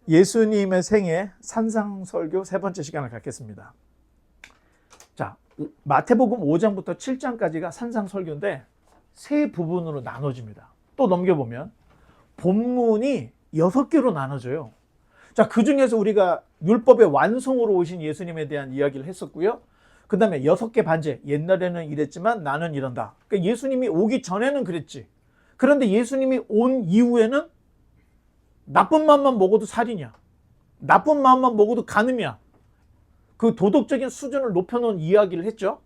예수님의 생애 산상설교 세 번째 시간을 갖겠습니다. 자, 마태복음 5장부터 7장까지가 산상설교인데 세 부분으로 나눠집니다. 또 넘겨보면 본문이 6개로 나눠져요. 자, 그 중에서 우리가 율법의 완성으로 오신 예수님에 대한 이야기를 했었고요. 그 다음에 6개 반제, 옛날에는 이랬지만 나는 이런다. 그러니까 예수님이 오기 전에는 그랬지. 그런데 예수님이 온 이후에는 나쁜 마음만 먹어도 살인이야. 나쁜 마음만 먹어도 간음이야. 그 도덕적인 수준을 높여놓은 이야기를 했죠.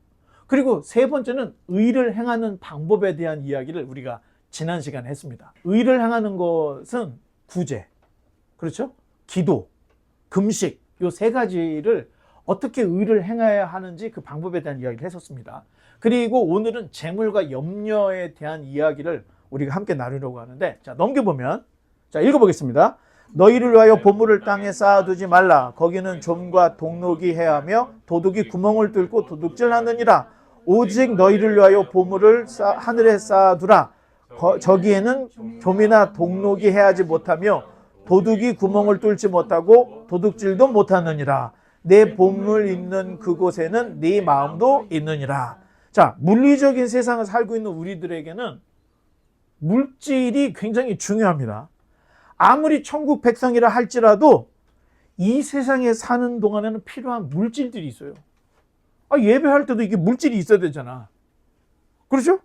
그리고 세 번째는 의를 행하는 방법에 대한 이야기를 우리가 지난 시간에 했습니다. 의를 행하는 것은 구제, 그렇죠? 기도, 금식, 이 세 가지를 어떻게 의를 행해야 하는지 그 방법에 대한 이야기를 했었습니다. 그리고 오늘은 재물과 염려에 대한 이야기를 우리가 함께 나누려고 하는데, 자, 넘겨보면, 자, 읽어보겠습니다. 너희를 위하여 보물을 땅에 쌓아두지 말라. 거기는 좀과 동록이 해하며 도둑이 구멍을 뚫고 도둑질하느니라. 오직 너희를 위하여 보물을 하늘에 쌓아두라. 저기에는 좀이나 동록이 해하지 못하며 도둑이 구멍을 뚫지 못하고 도둑질도 못하느니라. 내 보물 있는 그곳에는 네 마음도 있느니라. 자, 물리적인 세상을 살고 있는 우리들에게는 물질이 굉장히 중요합니다. 아무리 천국 백성이라 할지라도 이 세상에 사는 동안에는 필요한 물질들이 있어요. 예배할 때도 이게 물질이 있어야 되잖아. 그렇죠?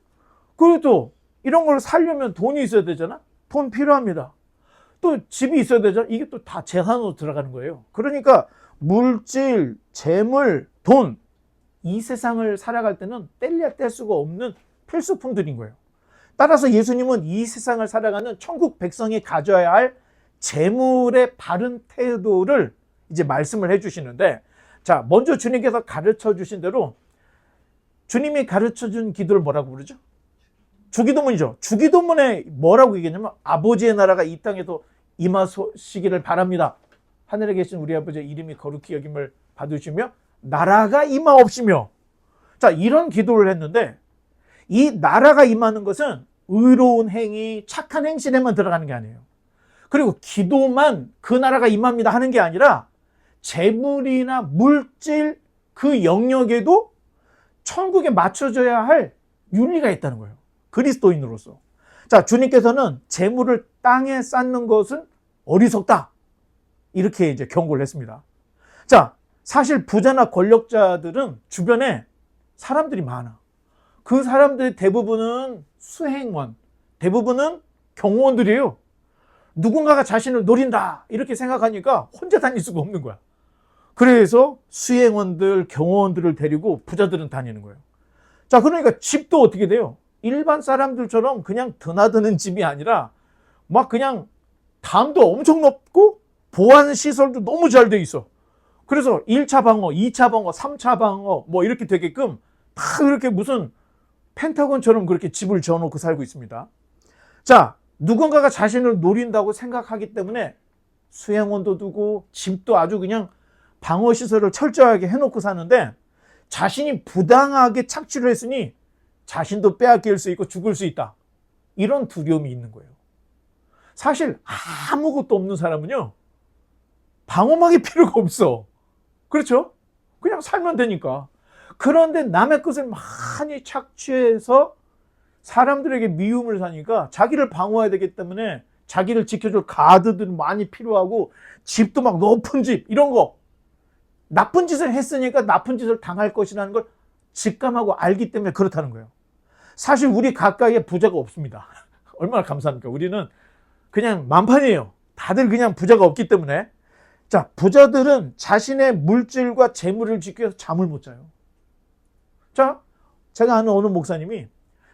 그리고 또 이런 걸 살려면 돈이 있어야 되잖아. 돈 필요합니다. 또 집이 있어야 되잖아. 이게 또 다 재산으로 들어가는 거예요. 그러니까 물질, 재물, 돈, 이 세상을 살아갈 때는 뗄래야 뗄 수가 없는 필수품들인 거예요. 따라서 예수님은 이 세상을 살아가는 천국 백성이 가져야 할 재물의 바른 태도를 이제 말씀을 해주시는데, 자, 먼저 주님께서 가르쳐 주신 대로 주님이 가르쳐 준 기도를 뭐라고 부르죠? 주기도문이죠. 주기도문에 뭐라고 얘기했냐면 아버지의 나라가 이 땅에도 임하시기를 바랍니다. 하늘에 계신 우리 아버지의 이름이 거룩히 여김을 받으시며 나라가 임하옵시며. 자, 이런 기도를 했는데 이 나라가 임하는 것은 의로운 행위, 착한 행실에만 들어가는 게 아니에요. 그리고 기도만 그 나라가 임합니다 하는 게 아니라 재물이나 물질 그 영역에도 천국에 맞춰져야 할 윤리가 있다는 거예요. 그리스도인으로서. 자, 주님께서는 재물을 땅에 쌓는 것은 어리석다. 이렇게 이제 경고를 했습니다. 자, 사실 부자나 권력자들은 주변에 사람들이 많아. 그 사람들의 대부분은 수행원, 대부분은 경호원들이에요. 누군가가 자신을 노린다 이렇게 생각하니까 혼자 다닐 수가 없는 거야. 그래서 수행원들, 경호원들을 데리고 부자들은 다니는 거예요. 자, 그러니까 집도 어떻게 돼요? 일반 사람들처럼 그냥 드나드는 집이 아니라 막 그냥 담도 엄청 높고 보안 시설도 너무 잘 돼 있어. 그래서 1차 방어, 2차 방어, 3차 방어 뭐 이렇게 되게끔 다 이렇게 무슨 펜타곤처럼 그렇게 집을 지어놓고 살고 있습니다. 자, 누군가가 자신을 노린다고 생각하기 때문에 수행원도 두고 집도 아주 그냥 방어시설을 철저하게 해놓고 사는데 자신이 부당하게 착취를 했으니 자신도 빼앗길 수 있고 죽을 수 있다. 이런 두려움이 있는 거예요. 사실 아무것도 없는 사람은요, 방어막이 필요가 없어. 그렇죠? 그냥 살면 되니까. 그런데 남의 것을 많이 착취해서 사람들에게 미움을 사니까 자기를 방어해야 되기 때문에 자기를 지켜줄 가드들이 많이 필요하고 집도 막 높은 집 이런 거 나쁜 짓을 했으니까 나쁜 짓을 당할 것이라는 걸 직감하고 알기 때문에 그렇다는 거예요. 사실 우리 가까이에 부자가 없습니다. 얼마나 감사합니까? 우리는 그냥 만판이에요. 다들 그냥 부자가 없기 때문에. 자, 부자들은 자신의 물질과 재물을 지키기 위해서 잠을 못 자요. 자, 제가 아는 어느 목사님이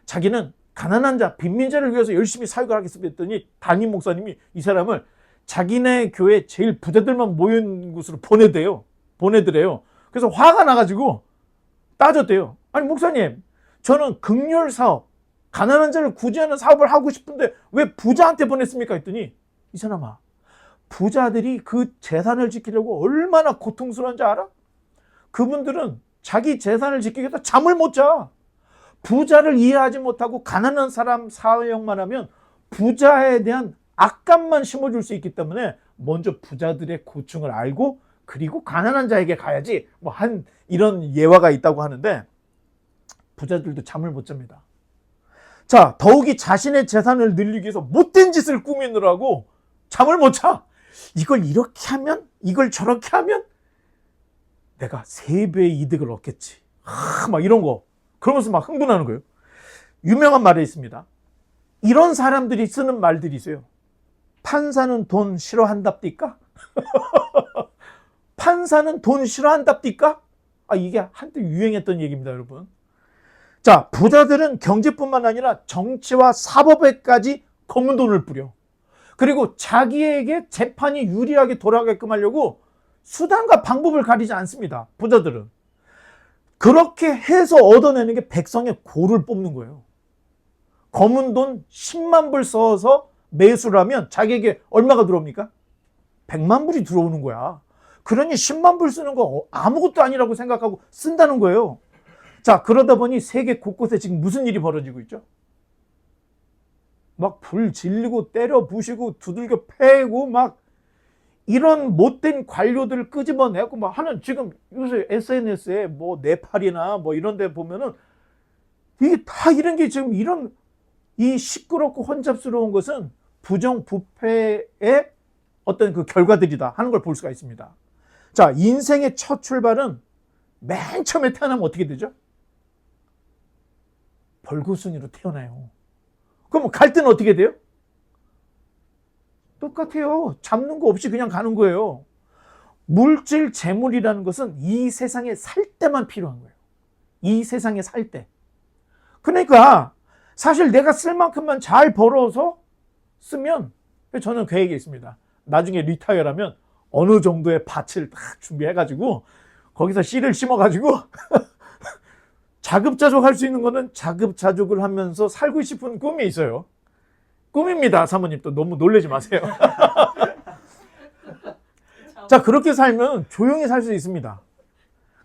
자기는 가난한 자, 빈민자를 위해서 열심히 사역을 하겠습니다 했더니 담임 목사님이 이 사람을 자기네 교회 제일 부자들만 모인 곳으로 보내드래요. 그래서 화가 나가지고 따졌대요. 아니, 목사님, 저는 긍휼 사업, 가난한 자를 구제하는 사업을 하고 싶은데 왜 부자한테 보냈습니까? 했더니 이 사람아, 부자들이 그 재산을 지키려고 얼마나 고통스러운지 알아? 그분들은 자기 재산을 지키기 위해서 잠을 못 자. 부자를 이해하지 못하고 가난한 사람 사역만 하면 부자에 대한 악감만 심어줄 수 있기 때문에 먼저 부자들의 고충을 알고 그리고 가난한 자에게 가야지 뭐 한 이런 예화가 있다고 하는데 부자들도 잠을 못 잡니다. 자, 더욱이 자신의 재산을 늘리기 위해서 못된 짓을 꾸미느라고 잠을 못 자. 이걸 이렇게 하면, 이걸 저렇게 하면 내가 3배의 이득을 얻겠지. 막 이런 거. 그러면서 막 흥분하는 거예요. 유명한 말이 있습니다. 이런 사람들이 쓰는 말들이 있어요. 판사는 돈 싫어한답디까? 판사는 돈 싫어한답디까? 이게 한때 유행했던 얘기입니다, 여러분. 자, 부자들은 경제뿐만 아니라 정치와 사법에까지 검은 돈을 뿌려. 그리고 자기에게 재판이 유리하게 돌아가게끔 하려고 수단과 방법을 가리지 않습니다. 부자들은. 그렇게 해서 얻어내는 게 백성의 고를 뽑는 거예요. 검은 돈 10만 불 써서 매수를 하면 자기에게 얼마가 들어옵니까? 100만 불이 들어오는 거야. 그러니 10만 불 쓰는 거 아무것도 아니라고 생각하고 쓴다는 거예요. 자, 그러다 보니 세계 곳곳에 지금 무슨 일이 벌어지고 있죠? 막 불 질리고 때려 부시고 두들겨 패고 막 이런 못된 관료들을 끄집어내고 막 하는 지금 요새 SNS에 뭐 네팔이나 뭐 이런 데 보면은 이게 다 이런 게 지금 이런 이 시끄럽고 혼잡스러운 것은 부정부패의 어떤 그 결과들이다 하는 걸 볼 수가 있습니다. 자, 인생의 첫 출발은 맨 처음에 태어나면 어떻게 되죠? 벌거숭이로 태어나요. 그럼 갈 때는 어떻게 돼요? 똑같아요. 잡는 거 없이 그냥 가는 거예요. 물질, 재물이라는 것은 이 세상에 살 때만 필요한 거예요. 이 세상에 살 때. 그러니까 사실 내가 쓸 만큼만 잘 벌어서 쓰면 저는 계획이 있습니다. 나중에 리타이어라면 어느 정도의 밭을 딱 준비해가지고 거기서 씨를 심어가지고 자급자족할 수 있는 거는 자급자족을 하면서 살고 싶은 꿈이 있어요. 꿈입니다. 사모님 또 너무 놀라지 마세요. 자, 그렇게 살면 조용히 살 수 있습니다.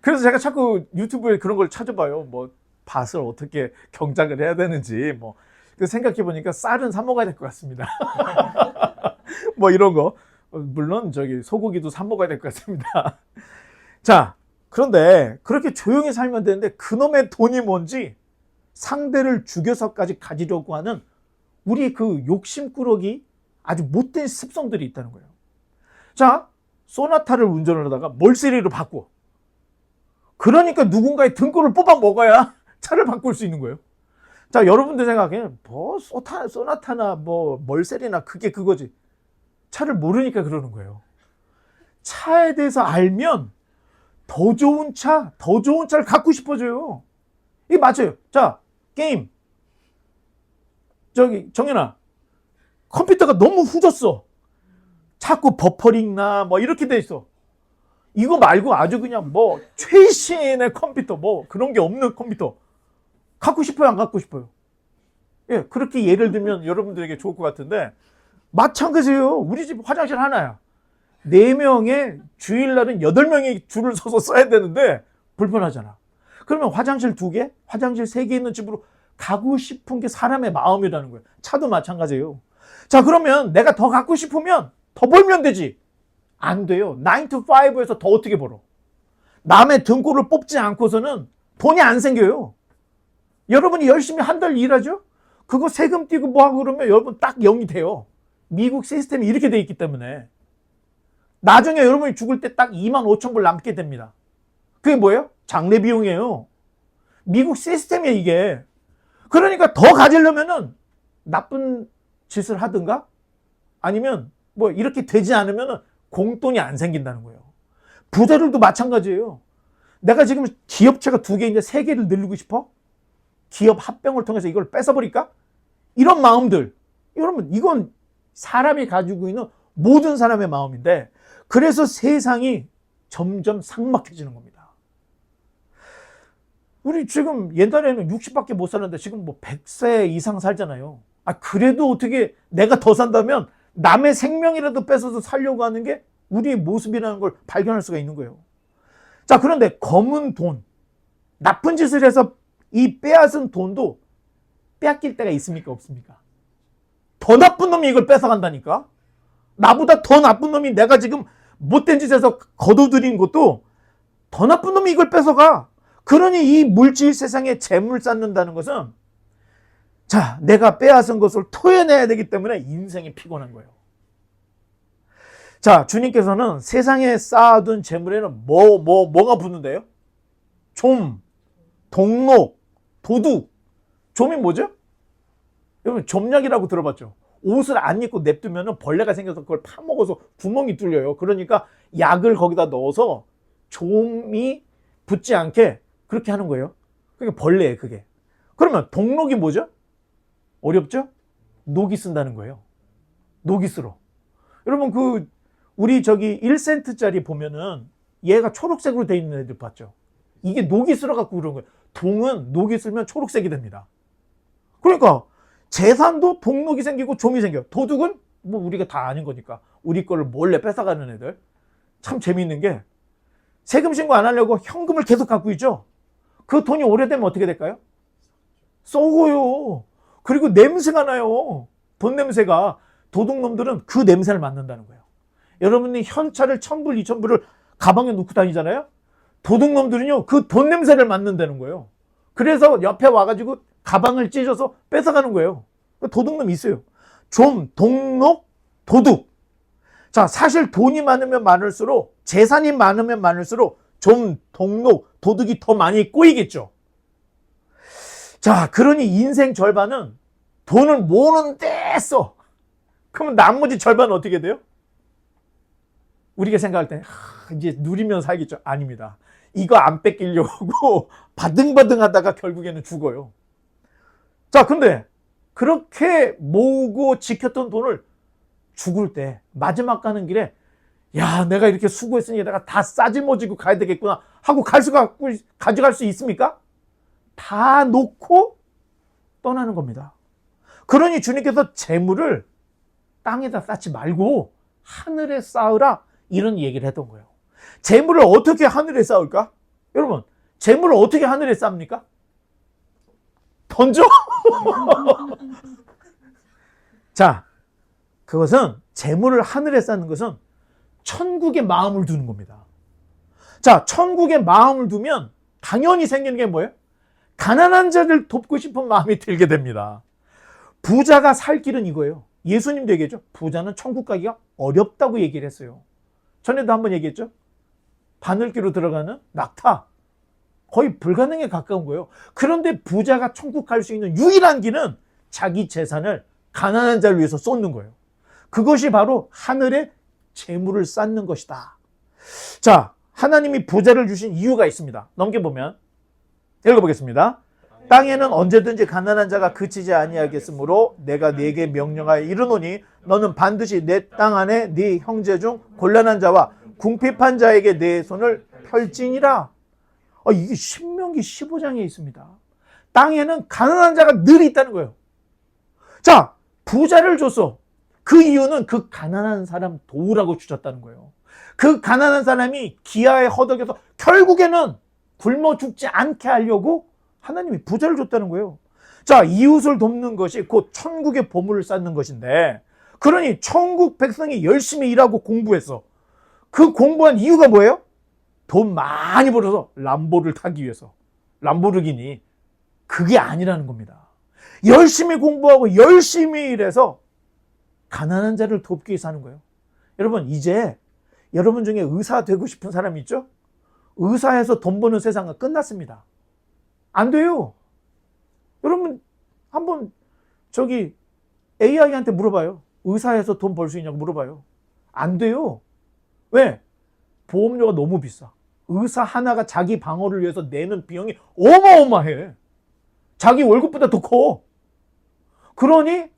그래서 제가 자꾸 유튜브에 그런 걸 찾아봐요. 뭐 밭을 어떻게 경작을 해야 되는지 뭐 생각해 보니까 쌀은 사 먹어야 될 것 같습니다. 뭐 이런 거 물론 저기 소고기도 사 먹어야 될 것 같습니다. 자, 그런데 그렇게 조용히 살면 되는데 그놈의 돈이 뭔지 상대를 죽여서까지 가지려고 하는 우리 그 욕심꾸러기 아주 못된 습성들이 있다는 거예요. 자, 소나타를 운전을 하다가 멀세리로 바꿔. 그러니까 누군가의 등골을 뽑아 먹어야 차를 바꿀 수 있는 거예요. 자, 여러분들 생각해. 뭐 소나타나 뭐 멀세리나 그게 그거지. 차를 모르니까 그러는 거예요. 차에 대해서 알면 더 좋은 차를 갖고 싶어져요. 이게 맞아요. 자, 게임. 저기 정연아, 컴퓨터가 너무 후졌어. 자꾸 버퍼링 나 뭐 이렇게 돼 있어. 이거 말고 아주 그냥 뭐 최신의 컴퓨터 뭐 그런 게 없는 컴퓨터 갖고 싶어요, 안 갖고 싶어요? 예, 그렇게 예를 들면 여러분들에게 좋을 것 같은데 마찬가지예요. 우리 집 화장실 하나야. 4명에 주일날은 8명이 줄을 서서 써야 되는데 불편하잖아. 그러면 화장실 2개, 화장실 3개 있는 집으로 가고 싶은 게 사람의 마음이라는 거예요. 차도 마찬가지예요. 자, 그러면 내가 더 갖고 싶으면 더 벌면 되지. 안 돼요. 9 to 5에서 더 어떻게 벌어? 남의 등골을 뽑지 않고서는 돈이 안 생겨요. 여러분이 열심히 한 달 일하죠? 그거 세금 떼고 뭐 하고 그러면 여러분 딱 0이 돼요. 미국 시스템이 이렇게 돼 있기 때문에. 나중에 여러분이 죽을 때 딱 25,000불 남게 됩니다. 그게 뭐예요? 장례 비용이에요. 미국 시스템이에요, 이게. 그러니까 더 가지려면은 나쁜 짓을 하든가 아니면 뭐 이렇게 되지 않으면은 공돈이 안 생긴다는 거예요. 부자들도 마찬가지예요. 내가 지금 기업체가 2개인데 3개를 늘리고 싶어? 기업 합병을 통해서 이걸 뺏어버릴까? 이런 마음들. 여러분, 이건 사람이 가지고 있는 모든 사람의 마음인데 그래서 세상이 점점 삭막해지는 겁니다. 우리 지금 옛날에는 60밖에 못 살았는데 지금 뭐 100세 이상 살잖아요. 그래도 어떻게 내가 더 산다면 남의 생명이라도 뺏어서 살려고 하는 게 우리의 모습이라는 걸 발견할 수가 있는 거예요. 자, 그런데 검은 돈, 나쁜 짓을 해서 이 빼앗은 돈도 빼앗길 때가 있습니까? 없습니까? 더 나쁜 놈이 이걸 뺏어간다니까? 나보다 더 나쁜 놈이 내가 지금 못된 짓에서 거둬들인 것도 더 나쁜 놈이 이걸 뺏어가. 그러니 이 물질 세상에 재물 쌓는다는 것은 자, 내가 빼앗은 것을 토해내야 되기 때문에 인생이 피곤한 거예요. 자, 주님께서는 세상에 쌓아둔 재물에는 뭐가 붙는데요? 좀, 동록, 도둑. 좀이 뭐죠? 여러분, 좀약이라고 들어봤죠? 옷을 안 입고 냅두면 벌레가 생겨서 그걸 파먹어서 구멍이 뚫려요. 그러니까 약을 거기다 넣어서 좀이 붙지 않게 그렇게 하는 거예요. 그게 벌레예요, 그게. 그러면 동록이 뭐죠? 어렵죠? 녹이 쓴다는 거예요. 녹이 쓸어. 여러분, 우리 저기 1센트짜리 보면은 얘가 초록색으로 돼 있는 애들 봤죠? 이게 녹이 쓸어갖고 그런 거예요. 동은 녹이 쓸면 초록색이 됩니다. 그러니까 재산도 동록이 생기고 좀이 생겨요. 도둑은 뭐 우리가 다 아는 거니까 우리 거를 몰래 뺏어가는 애들. 참 재미있는 게 세금 신고 안 하려고 현금을 계속 갖고 있죠. 그 돈이 오래되면 어떻게 될까요? 썩어요. 그리고 냄새가 나요. 돈 냄새가. 도둑놈들은 그 냄새를 맡는다는 거예요. 여러분이 현찰을 1,000불, 2,000불을 가방에 넣고 다니잖아요. 도둑놈들은요, 그 돈 냄새를 맡는다는 거예요. 그래서 옆에 와가지고 가방을 찢어서 뺏어가는 거예요. 도둑놈이 있어요. 좀, 동록, 도둑. 자, 사실 돈이 많으면 많을수록, 재산이 많으면 많을수록 좀, 동록, 도둑이 더 많이 꼬이겠죠. 자, 그러니 인생 절반은 돈을 모으는데 써. 그러면 나머지 절반은 어떻게 돼요? 우리가 생각할 때 이제 누리면 살겠죠. 아닙니다. 이거 안 뺏기려고 바등바등 하다가 결국에는 죽어요. 자, 근데 그렇게 모으고 지켰던 돈을 죽을 때 마지막 가는 길에 야, 내가 이렇게 수고했으니 내가 다 싸질머지고 가야 되겠구나 하고 가져갈 수 있습니까? 다 놓고 떠나는 겁니다. 그러니 주님께서 재물을 땅에다 쌓지 말고 하늘에 쌓으라 이런 얘기를 했던 거예요. 재물을 어떻게 하늘에 쌓을까? 여러분, 재물을 어떻게 하늘에 쌓습니까? 던져? 자, 그것은 재물을 하늘에 쌓는 것은 천국에 마음을 두는 겁니다. 자, 천국에 마음을 두면 당연히 생기는 게 뭐예요? 가난한 자를 돕고 싶은 마음이 들게 됩니다. 부자가 살 길은 이거예요. 예수님도 얘기했죠. 부자는 천국 가기가 어렵다고 얘기를 했어요. 전에도 한번 얘기했죠. 바늘기로 들어가는 낙타. 거의 불가능에 가까운 거예요. 그런데 부자가 천국 갈 수 있는 유일한 길은 자기 재산을 가난한 자를 위해서 쏟는 거예요. 그것이 바로 하늘에 재물을 쌓는 것이다. 자, 하나님이 부자를 주신 이유가 있습니다. 넘겨보면 읽어보겠습니다. 땅에는 언제든지 가난한 자가 그치지 아니하겠으므로 내가 네게 명령하여 이르노니 너는 반드시 내 땅 안에 네 형제 중 곤란한 자와 궁핍한 자에게 내 손을 펼지니라. 이게 신명기 15장에 있습니다. 땅에는 가난한 자가 늘 있다는 거예요. 자, 부자를 줬어. 그 이유는 그 가난한 사람 도우라고 주셨다는 거예요. 그 가난한 사람이 기아에 허덕여서 결국에는 굶어 죽지 않게 하려고 하나님이 부자를 줬다는 거예요. 자, 이웃을 돕는 것이 곧 천국의 보물을 쌓는 것인데, 그러니 천국 백성이 열심히 일하고 공부했어. 그 공부한 이유가 뭐예요? 돈 많이 벌어서 람보를 타기 위해서. 람보르기니. 그게 아니라는 겁니다. 열심히 공부하고 열심히 일해서 가난한 자를 돕기 위해서 하는 거예요. 여러분, 이제 여러분 중에 의사 되고 싶은 사람이 있죠? 의사에서 돈 버는 세상은 끝났습니다. 안 돼요. 여러분, 한번 AI한테 물어봐요. 의사에서 돈 벌 수 있냐고 물어봐요. 안 돼요. 왜? 보험료가 너무 비싸. 의사 하나가 자기 방어를 위해서 내는 비용이 어마어마해. 자기 월급보다 더 커. 그러니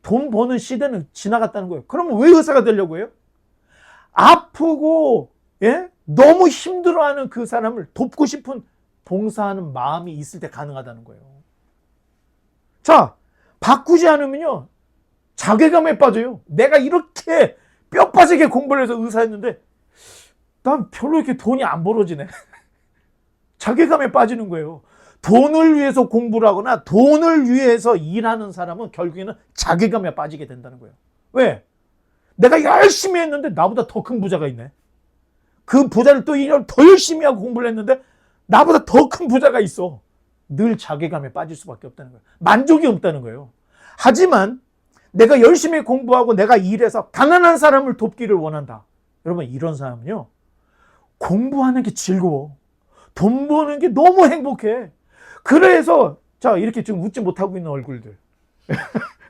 돈 버는 시대는 지나갔다는 거예요. 그러면 왜 의사가 되려고 해요? 아프고 너무 힘들어하는 그 사람을 돕고 싶은 봉사하는 마음이 있을 때 가능하다는 거예요. 자, 바꾸지 않으면요 자괴감에 빠져요. 내가 이렇게 뼈 빠지게 공부를 해서 의사했는데 난 별로 이렇게 돈이 안 벌어지네. 자괴감에 빠지는 거예요. 돈을 위해서 공부를 하거나 돈을 위해서 일하는 사람은 결국에는 자괴감에 빠지게 된다는 거예요. 왜? 내가 열심히 했는데 나보다 더 큰 부자가 있네. 그 부자를 또 2년 더 열심히 하고 공부를 했는데 나보다 더 큰 부자가 있어. 늘 자괴감에 빠질 수밖에 없다는 거예요. 만족이 없다는 거예요. 하지만 내가 열심히 공부하고 내가 일해서 가난한 사람을 돕기를 원한다. 여러분, 이런 사람은요, 공부하는 게 즐거워. 돈 버는 게 너무 행복해. 그래서 자, 이렇게 지금 웃지 못하고 있는 얼굴들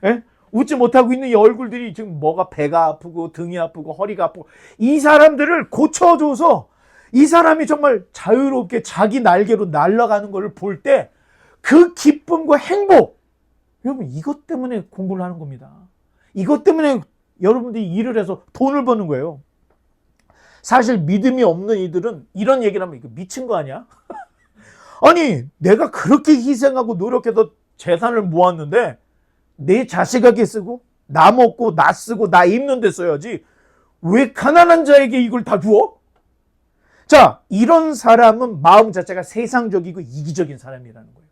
예? 웃지 못하고 있는 이 얼굴들이 지금 뭐가 배가 아프고 등이 아프고 허리가 아프고, 이 사람들을 고쳐줘서 이 사람이 정말 자유롭게 자기 날개로 날아가는 것을 볼 때 그 기쁨과 행복, 여러분, 이것 때문에 공부를 하는 겁니다. 이것 때문에 여러분들이 일을 해서 돈을 버는 거예요. 사실 믿음이 없는 이들은 이런 얘기를 하면 이거 미친 거 아니야? 아니, 내가 그렇게 희생하고 노력해서 재산을 모았는데 내 자식에게 쓰고 나 먹고 나 쓰고 나 입는 데 써야지 왜 가난한 자에게 이걸 다 주어? 자, 이런 사람은 마음 자체가 세상적이고 이기적인 사람이라는 거예요.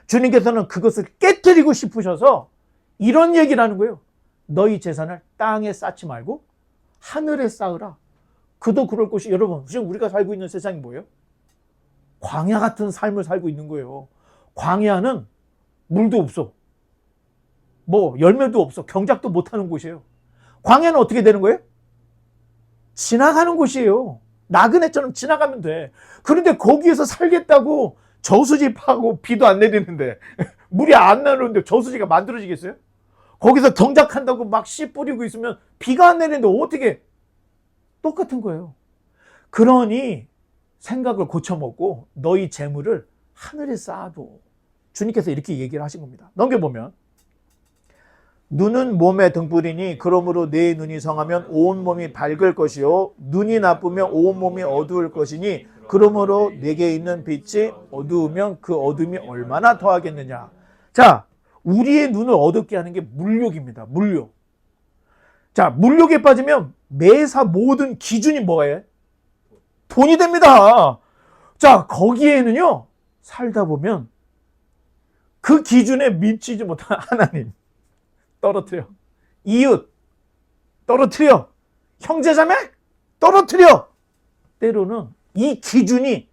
주님께서는 그것을 깨뜨리고 싶으셔서 이런 얘기를 하는 거예요. 너희 재산을 땅에 쌓지 말고 하늘에 쌓으라. 그도 그럴 것이. 여러분, 지금 우리가 살고 있는 세상이 뭐예요? 광야 같은 삶을 살고 있는 거예요. 광야는 물도 없어. 뭐 열매도 없어. 경작도 못하는 곳이에요. 광야는 어떻게 되는 거예요? 지나가는 곳이에요. 나그네처럼 지나가면 돼. 그런데 거기에서 살겠다고 저수지파고 비도 안 내리는데 물이 안 나오는데 저수지가 만들어지겠어요? 거기서 경작한다고 막 씨 뿌리고 있으면 비가 안 내리는데 어떻게? 똑같은 거예요. 그러니 생각을 고쳐먹고 너희 재물을 하늘에 쌓아둬. 주님께서 이렇게 얘기를 하신 겁니다. 넘겨보면, 눈은 몸의 등불이니 그러므로 내 눈이 성하면 온 몸이 밝을 것이요 눈이 나쁘면 온 몸이 어두울 것이니 그러므로 내게 있는 빛이 어두우면 그 어둠이 얼마나 더하겠느냐. 자, 우리의 눈을 어둡게 하는 게 물욕입니다. 물욕. 자, 물욕에 빠지면 매사 모든 기준이 뭐예요? 돈이 됩니다. 자, 거기에는요, 살다 보면 그 기준에 미치지 못한 하나님 떨어뜨려. 이웃 떨어뜨려. 형제자매 떨어뜨려. 때로는 이 기준이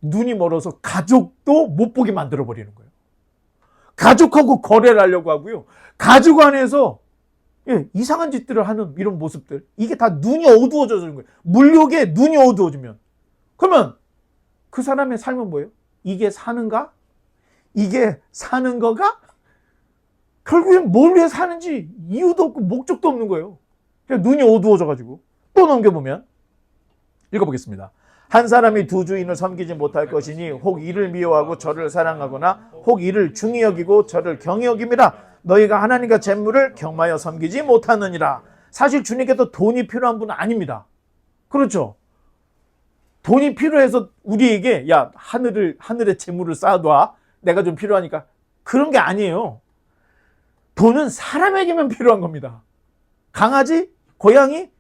눈이 멀어서 가족도 못 보게 만들어버리는 거예요. 가족하고 거래를 하려고 하고요. 가족 안에서 이상한 짓들을 하는 이런 모습들. 이게 다 눈이 어두워져지는 거예요. 물욕에 눈이 어두워지면. 그러면 그 사람의 삶은 뭐예요? 이게 사는가? 이게 사는 거가? 결국엔 뭘 위해 사는지 이유도 없고 목적도 없는 거예요. 그냥 눈이 어두워져가지고. 또 넘겨보면, 읽어보겠습니다. 한 사람이 두 주인을 섬기지 못할 것이니 혹 이를 미워하고 저를 사랑하거나 혹 이를 중히 여기고 저를 경히 여김이라. 너희가 하나님과 재물을 겸하여 섬기지 못하느니라. 사실 주님께서 돈이 필요한 분은 아닙니다. 그렇죠? 돈이 필요해서 우리에게 야, 하늘에 재물을 쌓아둬. 내가 좀 필요하니까. 그런 게 아니에요. 돈은 사람에게만 필요한 겁니다. 강아지, 고양이,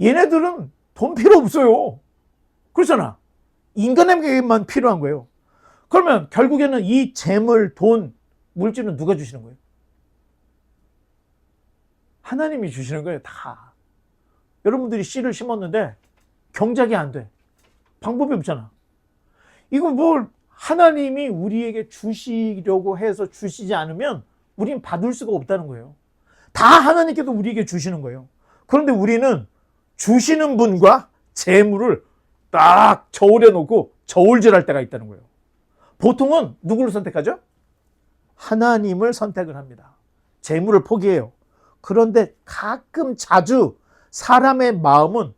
얘네들은 돈 필요 없어요. 그렇잖아. 인간에게만 필요한 거예요. 그러면 결국에는 이 재물, 돈, 물질은 누가 주시는 거예요? 하나님이 주시는 거예요, 다. 여러분들이 씨를 심었는데 경작이 안 돼. 방법이 없잖아. 이거 뭘 하나님이 우리에게 주시려고 해서 주시지 않으면 우리는 받을 수가 없다는 거예요. 다 하나님께서 우리에게 주시는 거예요. 그런데 우리는 주시는 분과 재물을 딱 저울에 놓고 저울질할 때가 있다는 거예요. 보통은 누구를 선택하죠? 하나님을 선택을 합니다. 재물을 포기해요. 그런데 가끔 자주 사람의 마음은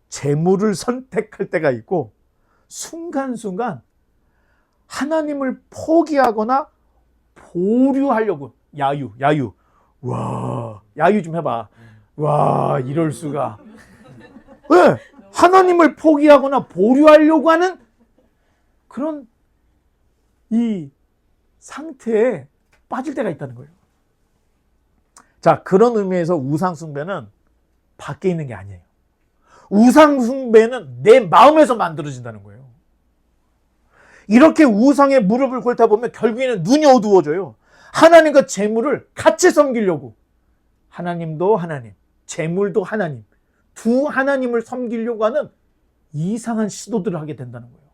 재물을 선택할 때가 있고 순간순간 하나님을 포기하거나 보류하려고. 야유. 와, 야유 좀 해봐. 와, 이럴 수가. 왜? 하나님을 포기하거나 보류하려고 하는 그런 이 상태에 빠질 때가 있다는 거예요. 자, 그런 의미에서 우상숭배는 밖에 있는 게 아니에요. 우상숭배는 내 마음에서 만들어진다는 거예요. 이렇게 우상에 무릎을 꿇다 보면 결국에는 눈이 어두워져요. 하나님과 재물을 같이 섬기려고. 하나님도 하나님, 재물도 하나님, 두 하나님을 섬기려고 하는 이상한 시도들을 하게 된다는 거예요.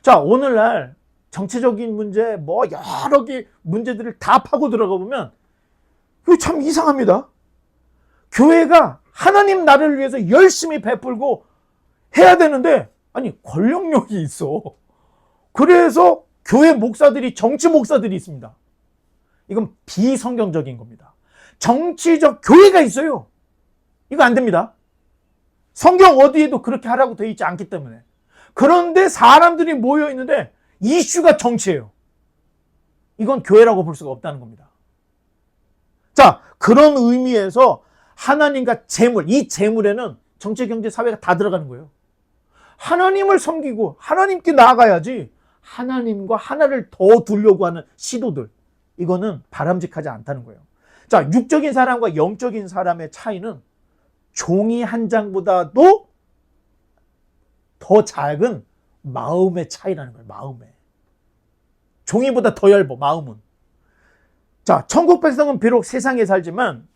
자, 오늘날 정치적인 문제, 뭐 여러 개 문제들을 다 파고 들어가 보면 이거 참 이상합니다. 교회가 하나님 나라를 위해서 열심히 베풀고 해야 되는데, 아니, 권력력이 있어. 그래서 교회 목사들이 정치 목사들이 있습니다. 이건 비성경적인 겁니다. 정치적 교회가 있어요. 이거 안 됩니다. 성경 어디에도 그렇게 하라고 되어 있지 않기 때문에. 그런데 사람들이 모여 있는데 이슈가 정치예요. 이건 교회라고 볼 수가 없다는 겁니다. 자, 그런 의미에서 하나님과 재물, 이 재물에는 정치, 경제, 사회가 다 들어가는 거예요. 하나님을 섬기고 하나님께 나아가야지 하나님과 하나를 더 두려고 하는 시도들, 이거는 바람직하지 않다는 거예요. 자, 육적인 사람과 영적인 사람의 차이는 종이 한 장보다도 더 작은 마음의 차이라는 거예요. 마음에. 종이보다 더 얇아, 마음은. 자, 천국 백성은 비록 세상에 살지만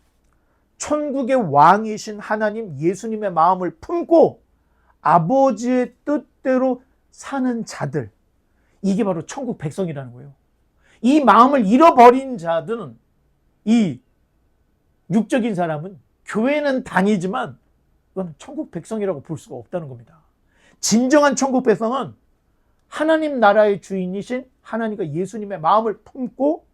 천국의 왕이신 하나님 예수님의 마음을 품고 아버지의 뜻대로 사는 자들, 이게 바로 천국 백성이라는 거예요. 이 마음을 잃어버린 자들은, 이 육적인 사람은 교회는 다니지만 그건 천국 백성이라고 볼 수가 없다는 겁니다. 진정한 천국 백성은 하나님 나라의 주인이신 하나님과 예수님의 마음을 품고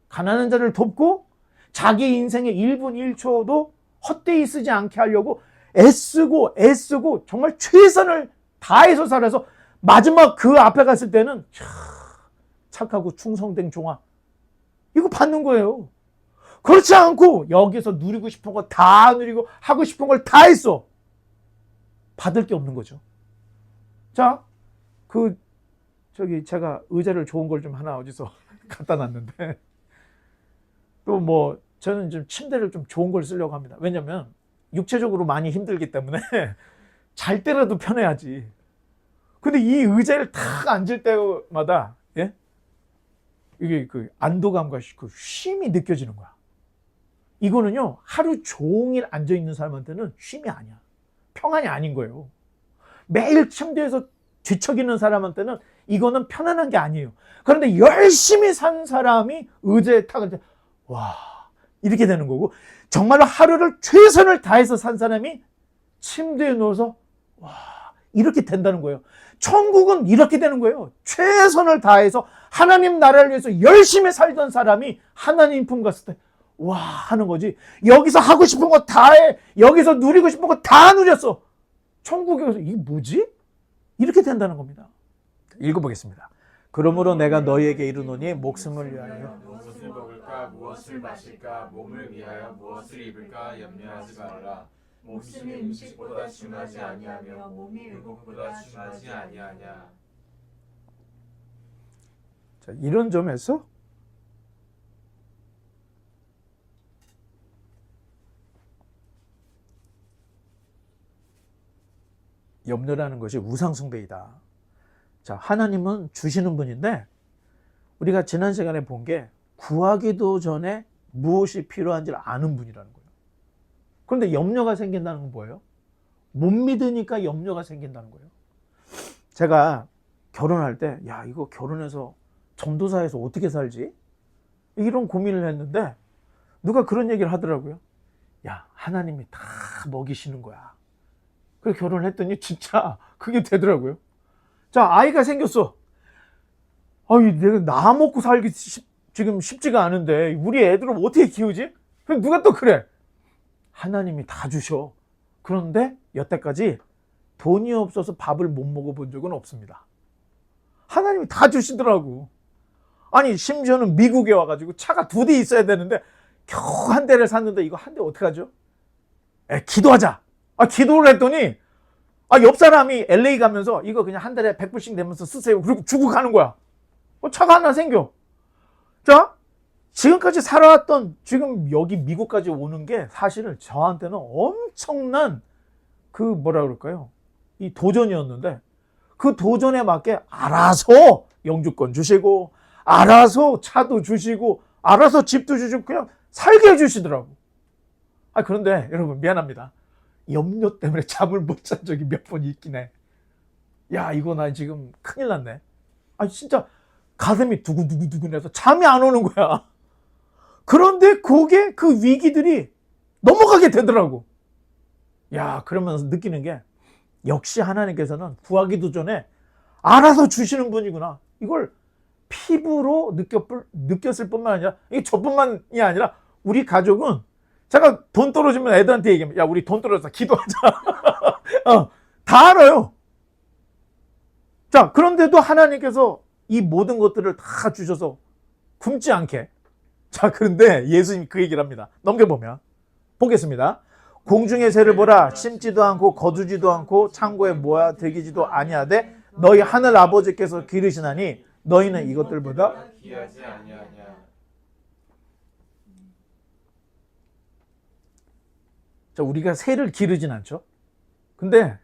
가난한 자를 돕고 자기 인생의 1분 1초도 헛되이 쓰지 않게 하려고 애쓰고 정말 최선을 다해서 살아서 마지막 그 앞에 갔을 때는 착하고 충성된 종아, 이거 받는 거예요. 그렇지 않고 여기서 누리고 싶은 거 다 누리고 하고 싶은 걸 다 했어. 받을 게 없는 거죠. 자, 제가 의자를 좋은 걸 좀 하나 어디서 갖다 놨는데, 또 뭐 저는 좀 침대를 좀 좋은 걸 쓰려고 합니다. 왜냐면 육체적으로 많이 힘들기 때문에 잘 때라도 편해야지. 근데 이 의자를 탁 앉을 때마다, 예? 이게 그 안도감과 그 쉼이 느껴지는 거야. 이거는요, 하루 종일 앉아있는 사람한테는 쉼이 아니야. 평안이 아닌 거예요. 매일 침대에서 뒤척이는 사람한테는 이거는 편안한 게 아니에요. 그런데 열심히 산 사람이 의자에 탁 앉아, 와, 이렇게 되는 거고, 정말로 하루를 최선을 다해서 산 사람이 침대에 누워서, 와, 이렇게 된다는 거예요. 천국은 이렇게 되는 거예요. 최선을 다해서 하나님 나라를 위해서 열심히 살던 사람이 하나님 품 갔을 때, 와, 하는 거지. 여기서 하고 싶은 거 다 해. 여기서 누리고 싶은 거 다 누렸어. 천국에 가서 이게 뭐지? 이렇게 된다는 겁니다. 읽어보겠습니다. 그러므로 내가 너희에게 이르노니 목숨을 위하여 무엇을 먹을까 무엇을 마실까 몸을 위하여 무엇을 입을까 염려하지 말라. 목숨이 음식보다 중하지 아니하며 몸이 의복보다 중하지 아니하냐. 자, 이런 점에서 염려라는 것이 우상숭배이다. 자, 하나님은 주시는 분인데 우리가 지난 시간에 본 게 구하기도 전에 무엇이 필요한지를 아는 분이라는 거예요. 그런데 염려가 생긴다는 건 뭐예요? 못 믿으니까 염려가 생긴다는 거예요. 제가 결혼할 때, 야, 이거 결혼해서 전도사에서 어떻게 살지? 이런 고민을 했는데 누가 그런 얘기를 하더라고요. 야, 하나님이 다 먹이시는 거야. 그래서 결혼을 했더니 진짜 그게 되더라고요. 자, 아이가 생겼어. 아니, 내가 나 먹고 살기 지금 쉽지가 않은데 우리 애들을 어떻게 키우지? 누가 또 그래? 하나님이 다 주셔. 그런데 여태까지 돈이 없어서 밥을 못 먹어본 적은 없습니다. 하나님이 다 주시더라고. 아니, 심지어는 미국에 와가지고 차가 2대 있어야 되는데 겨우 한 대를 샀는데 이거 한 대 어떡하죠? 기도하자. 기도를 했더니 옆 사람이 LA 가면서 이거 그냥 한 달에 100불씩 내면서 쓰세요. 그리고 주고 가는 거야. 차가 하나 생겨. 자, 지금까지 살아왔던, 지금 여기 미국까지 오는 게 사실은 저한테는 엄청난 그 뭐라 그럴까요? 이 도전이었는데 그 도전에 맞게 알아서 영주권 주시고 알아서 차도 주시고 알아서 집도 주시고 그냥 살게 해주시더라고. 그런데 여러분 미안합니다. 염려 때문에 잠을 못 잔 적이 몇 번 있긴 해. 야, 이거 나 지금 큰일 났네. 진짜 가슴이 두근두근두근해서 잠이 안 오는 거야. 그런데 그게 그 위기들이 넘어가게 되더라고. 야, 그러면서 느끼는 게 역시 하나님께서는 구하기도 전에 알아서 주시는 분이구나. 이걸 피부로 느꼈을 뿐만 아니라, 이게 저뿐만이 아니라 우리 가족은, 제가 돈 떨어지면 애들한테 얘기합니다. 야, 우리 돈 떨어졌다. 기도하자. 다 알아요. 자, 그런데도 하나님께서 이 모든 것들을 다 주셔서 굶지 않게. 자, 그런데 예수님이 그 얘기를 합니다. 넘겨보면 보겠습니다. 공중의 새를 보라. 심지도 않고 거두지도 않고 창고에 모아 들이기지도 아니하되 너희 하늘 아버지께서 기르시나니 너희는 이것들보다 귀하지 아니하냐. 자, 우리가 새를 기르진 않죠. 근데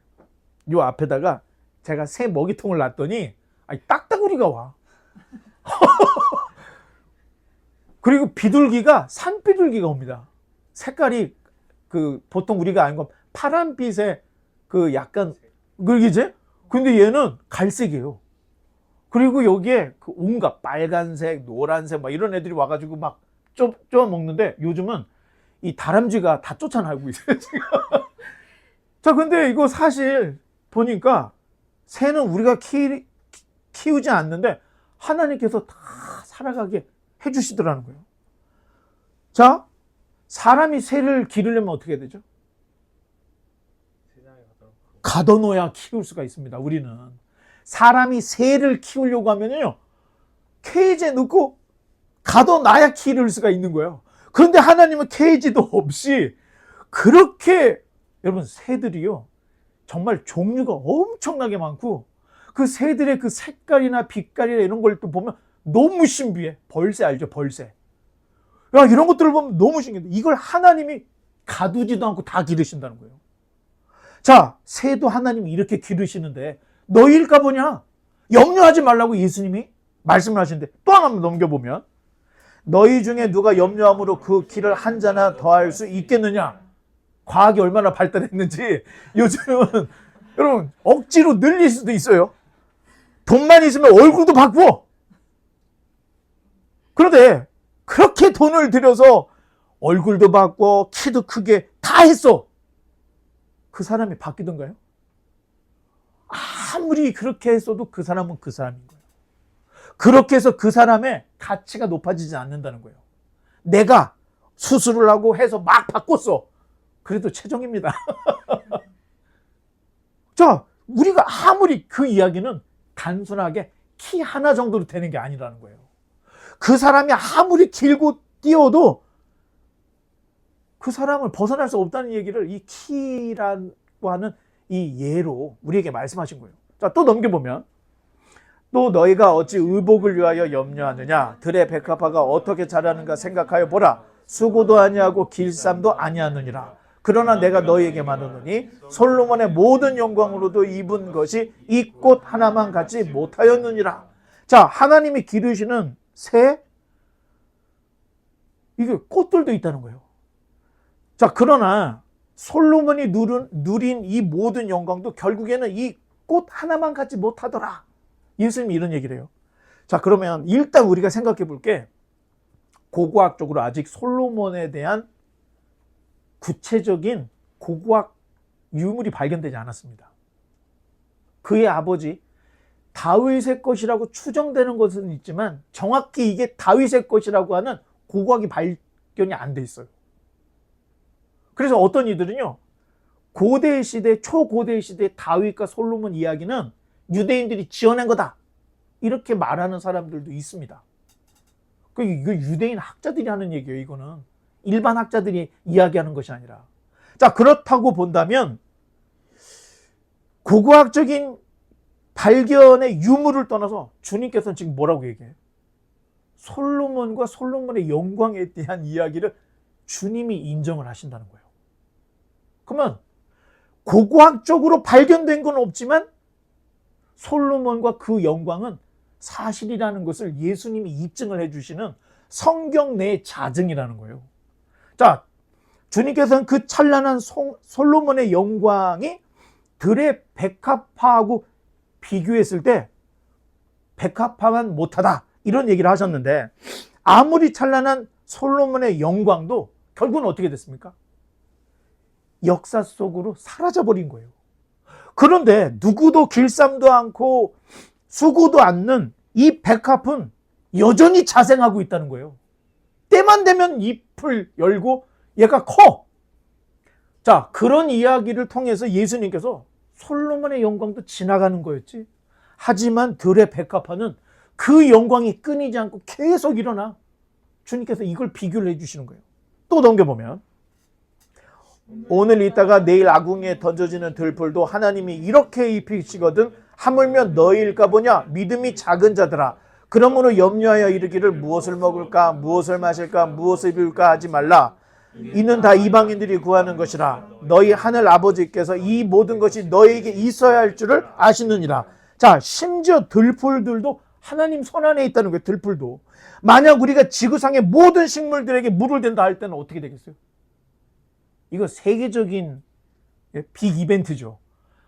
요 앞에다가 제가 새 먹이통을 놨더니 딱따구리가 와. 그리고 비둘기가 산비둘기가 옵니다. 색깔이 보통 우리가 아는 건 파란빛의 약간 그러기지? 근데 얘는 갈색이에요. 그리고 여기에 온갖 빨간색, 노란색 막 이런 애들이 와가지고 막 쪼아 먹는데 요즘은 이 다람쥐가 다 쫓아나고 있어요, 지금. 자, 근데 이거 사실 보니까 새는 우리가 키우지 않는데 하나님께서 다 살아가게 해주시더라는 거예요. 자, 사람이 새를 기르려면 어떻게 되죠? 가둬놓아야 키울 수가 있습니다. 우리는 사람이 새를 키우려고 하면요, 케이지에 넣고 가둬놔야 기를 수가 있는 거예요. 그런데 하나님은 케이지도 없이 그렇게, 여러분, 새들이요 정말 종류가 엄청나게 많고 그 새들의 그 색깔이나 빛깔이나 이런 걸 또 보면 너무 신비해. 벌새 알죠? 벌새. 야, 이런 것들을 보면 너무 신기해. 이걸 하나님이 가두지도 않고 다 기르신다는 거예요. 자, 새도 하나님이 이렇게 기르시는데 너희일까 보냐? 염려하지 말라고 예수님이 말씀을 하시는데 또 하나 넘겨보면 너희 중에 누가 염려함으로 그 길을 한 자나 더할 수 있겠느냐? 과학이 얼마나 발달했는지 요즘은 여러분 억지로 늘릴 수도 있어요. 돈만 있으면 얼굴도 바꾸어. 그런데 그렇게 돈을 들여서 얼굴도 바꿔 키도 크게 다 했어. 그 사람이 바뀌던가요? 아무리 그렇게 했어도 그 사람은 그 사람인 거예요. 그렇게 해서 그 사람의 가치가 높아지지 않는다는 거예요. 내가 수술을 하고 해서 막 바꿨어. 그래도 최종입니다. 자, 우리가 아무리 그 이야기는 단순하게 키 하나 정도로 되는 게 아니라는 거예요. 그 사람이 아무리 길고 뛰어도 그 사람을 벗어날 수 없다는 얘기를 이 키라고 하는 이 예로 우리에게 말씀하신 거예요. 자, 또 넘겨보면 또 너희가 어찌 의복을 위하여 염려하느냐? 들의 백합화가 어떻게 자라는가 생각하여 보라. 수고도 아니하고 길쌈도 아니하느니라. 그러나 내가 너희에게 말하노니 솔로몬의 모든 영광으로도 입은 것이 이 꽃 하나만 갖지 못하였느니라. 자, 하나님이 기르시는 새, 이게 꽃들도 있다는 거예요. 자, 그러나 솔로몬이 누린 이 모든 영광도 결국에는 이 꽃 하나만 갖지 못하더라. 예수님이 이런 얘기를 해요. 자, 그러면 일단 우리가 생각해 볼게, 고고학적으로 아직 솔로몬에 대한 구체적인 고고학 유물이 발견되지 않았습니다. 그의 아버지 다윗의 것이라고 추정되는 것은 있지만 정확히 이게 다윗의 것이라고 하는 고고학이 발견이 안 돼 있어요. 그래서 어떤 이들은요, 고대 시대, 초고대 시대 다윗과 솔로몬 이야기는 유대인들이 지어낸 거다, 이렇게 말하는 사람들도 있습니다. 이거 유대인 학자들이 하는 얘기예요. 이거는 일반 학자들이 이야기하는 것이 아니라. 자, 그렇다고 본다면 고고학적인 발견의 유무를 떠나서 주님께서는 지금 뭐라고 얘기해요? 솔로몬과 솔로몬의 영광에 대한 이야기를 주님이 인정을 하신다는 거예요. 그러면 고고학적으로 발견된 건 없지만 솔로몬과 그 영광은 사실이라는 것을 예수님이 입증을 해주시는 성경 내 자증이라는 거예요. 자, 주님께서는 그 찬란한 솔로몬의 영광이 들의 백합화하고 비교했을 때 백합화만 못하다 이런 얘기를 하셨는데, 아무리 찬란한 솔로몬의 영광도 결국은 어떻게 됐습니까? 역사 속으로 사라져버린 거예요. 그런데 누구도 길쌈도 않고 수고도 않는 이 백합은 여전히 자생하고 있다는 거예요. 때만 되면 잎을 열고 얘가 커. 자, 그런 이야기를 통해서 예수님께서 솔로몬의 영광도 지나가는 거였지, 하지만 들의 백합화는 그 영광이 끊이지 않고 계속 일어나. 주님께서 이걸 비교를 해주시는 거예요. 또 넘겨보면, 오늘 있다가 내일 아궁이에 던져지는 들풀도 하나님이 이렇게 입히시거든 하물며 너희일까 보냐. 믿음이 작은 자들아, 그러므로 염려하여 이르기를 무엇을 먹을까 무엇을 마실까 무엇을 입을까 하지 말라. 이는 다 이방인들이 구하는 것이라. 너희 하늘 아버지께서 이 모든 것이 너희에게 있어야 할 줄을 아시느니라. 자, 심지어 들풀들도 하나님 손안에 있다는 거예요. 들풀도. 만약 우리가 지구상의 모든 식물들에게 물을 댄다 할 때는 어떻게 되겠어요? 이거 세계적인 빅 이벤트죠.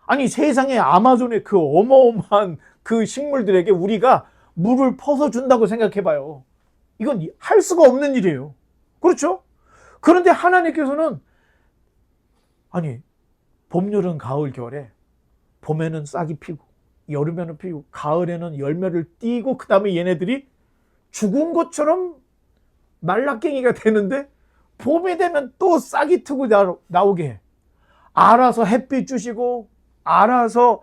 아니, 세상에 아마존의 그 어마어마한 그 식물들에게 우리가 물을 퍼서 준다고 생각해봐요. 이건 할 수가 없는 일이에요. 그렇죠? 그런데 하나님께서는, 아니, 봄, 여름, 가을, 겨울에 봄에는 싹이 피고 여름에는 피고 가을에는 열매를 띠고 그 다음에 얘네들이 죽은 것처럼 말라깽이가 되는데 봄이 되면 또 싹이 트고 나오게 해. 알아서 햇빛 주시고 알아서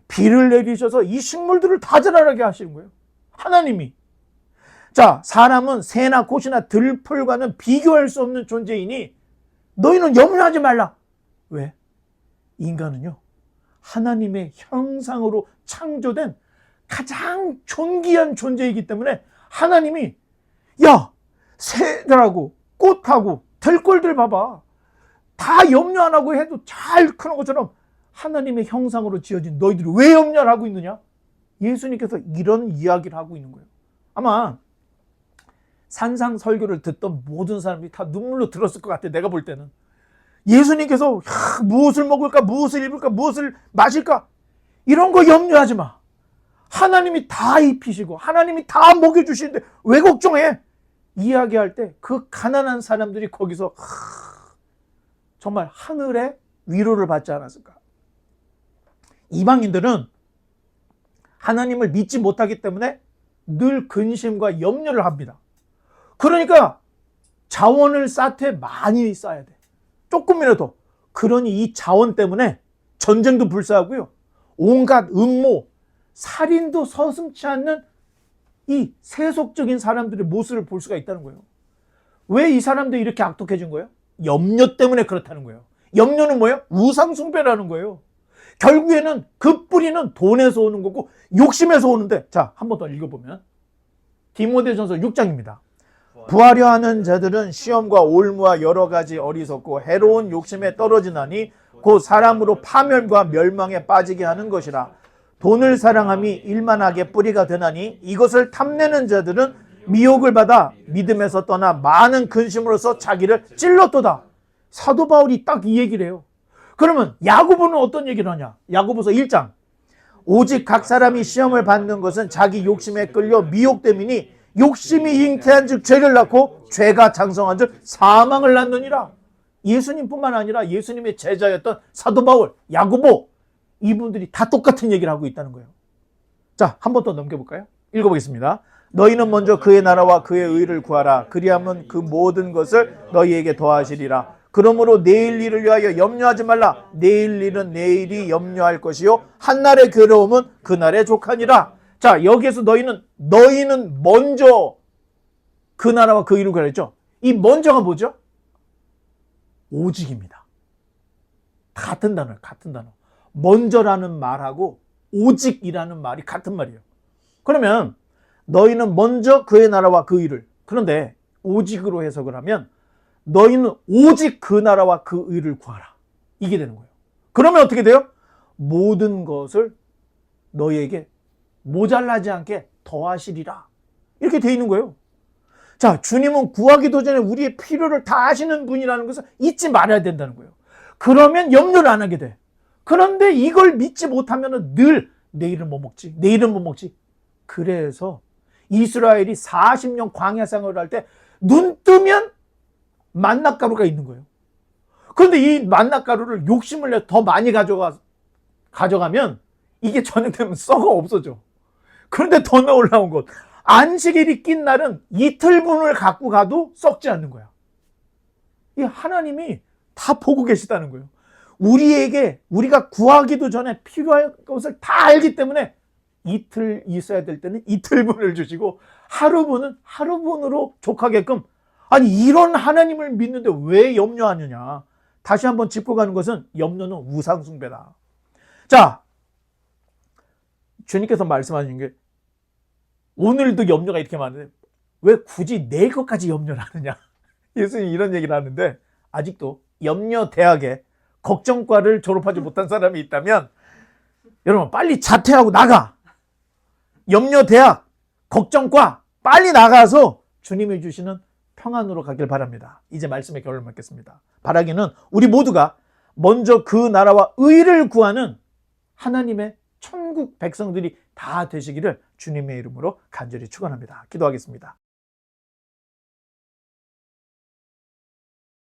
비를 내리셔서 이 식물들을 다 자라게 하시는 거예요. 하나님이. 자, 사람은 새나 꽃이나 들풀과는 비교할 수 없는 존재이니 너희는 염려하지 말라. 왜? 인간은요, 하나님의 형상으로 창조된 가장 존귀한 존재이기 때문에 하나님이, 야, 새들하고 꽃하고 들꿀들 봐봐, 다 염려 안 하고 해도 잘 크는 것처럼 하나님의 형상으로 지어진 너희들이 왜 염려를 하고 있느냐? 예수님께서 이런 이야기를 하고 있는 거예요. 아마 산상 설교를 듣던 모든 사람들이 다 눈물로 들었을 것 같아, 내가 볼 때는. 예수님께서 무엇을 먹을까 무엇을 입을까 무엇을 마실까 이런 거 염려하지 마. 하나님이 다 입히시고 하나님이 다 먹여주시는데 왜 걱정해? 이야기할 때 그 가난한 사람들이 거기서 정말 하늘의 위로를 받지 않았을까? 이방인들은 하나님을 믿지 못하기 때문에 늘 근심과 염려를 합니다. 그러니까 자원을 쌓되 많이 쌓아야 돼. 조금이라도. 그러니 이 자원 때문에 전쟁도 불사하고요, 온갖 음모, 살인도 서슴지 않는 이 세속적인 사람들의 모습을 볼 수가 있다는 거예요. 왜 이 사람들이 이렇게 악독해진 거예요? 염려 때문에 그렇다는 거예요. 염려는 뭐예요? 우상숭배라는 거예요. 결국에는 그 뿌리는 돈에서 오는 거고 욕심에서 오는데, 자, 한 번 더 읽어보면 디모데전서 6장입니다. 부하려 하는 자들은 시험과 올무와 여러 가지 어리석고 해로운 욕심에 떨어지나니 곧 사람으로 파멸과 멸망에 빠지게 하는 것이라. 돈을 사랑함이 일만하게 뿌리가 되나니 이것을 탐내는 자들은 미혹을 받아 믿음에서 떠나 많은 근심으로써 자기를 찔렀도다. 사도 바울이 딱 이 얘기를 해요. 그러면 야고보는 어떤 얘기를 하냐? 야고보서 1장. 오직 각 사람이 시험을 받는 것은 자기 욕심에 끌려 미혹됨이니 욕심이 잉태한 즉 죄를 낳고 죄가 장성한 즉 사망을 낳느니라. 예수님뿐만 아니라 예수님의 제자였던 사도 바울, 야고보, 이분들이 다 똑같은 얘기를 하고 있다는 거예요. 자, 한 번 더 넘겨볼까요? 읽어보겠습니다. 너희는 먼저 그의 나라와 그의 의를 구하라. 그리하면 그 모든 것을 너희에게 더하시리라. 그러므로 내일 일을 위하여 염려하지 말라. 내일 일은 내일이 염려할 것이요 한날의 괴로움은 그날의 족하니라. 자, 여기에서 너희는 먼저 그 나라와 그 의를 구하라 했죠. 이 먼저가 뭐죠? 오직입니다. 같은 단어예요. 같은 단어. 먼저라는 말하고 오직이라는 말이 같은 말이에요. 그러면 너희는 먼저 그의 나라와 그 의를, 그런데 오직으로 해석을 하면 너희는 오직 그 나라와 그 의를 구하라. 이게 되는 거예요. 그러면 어떻게 돼요? 모든 것을 너희에게 모자라지 않게 더하시리라. 이렇게 돼 있는 거예요. 자, 주님은 구하기도 전에 우리의 필요를 다 아시는 분이라는 것을 잊지 말아야 된다는 거예요. 그러면 염려를 안 하게 돼. 그런데 이걸 믿지 못하면 늘 내일은 뭐 먹지? 내일은 뭐 먹지? 그래서 이스라엘이 40년 광야 생활을 할 때 눈 뜨면 만나가루가 있는 거예요. 그런데 이 만나가루를 욕심을 내 더 많이 가져가면 이게 저녁 되면 썩어 없어져. 그런데 더 놀라운 것, 안식일이 낀 날은 이틀분을 갖고 가도 썩지 않는 거야. 이 하나님이 다 보고 계시다는 거예요. 우리에게 우리가 구하기도 전에 필요할 것을 다 알기 때문에 이틀 있어야 될 때는 이틀분을 주시고 하루분은 하루분으로 족하게끔, 아니 이런 하나님을 믿는데 왜 염려하느냐. 다시 한번 짚고 가는 것은 염려는 우상숭배다. 자, 주님께서 말씀하신 게 오늘도 염려가 이렇게 많은데 왜 굳이 내 것까지 염려를 하느냐. 예수님이 이런 얘기를 하는데, 아직도 염려 대학에 걱정과를 졸업하지 못한 사람이 있다면 여러분 빨리 자퇴하고 나가. 염려 대학 걱정과 빨리 나가서 주님이 주시는 평안으로 가길 바랍니다. 이제 말씀의 결론을 맺겠습니다. 바라기는 우리 모두가 먼저 그 나라와 의를 구하는 하나님의 천국 백성들이 다 되시기를 주님의 이름으로 간절히 축원합니다. 기도하겠습니다.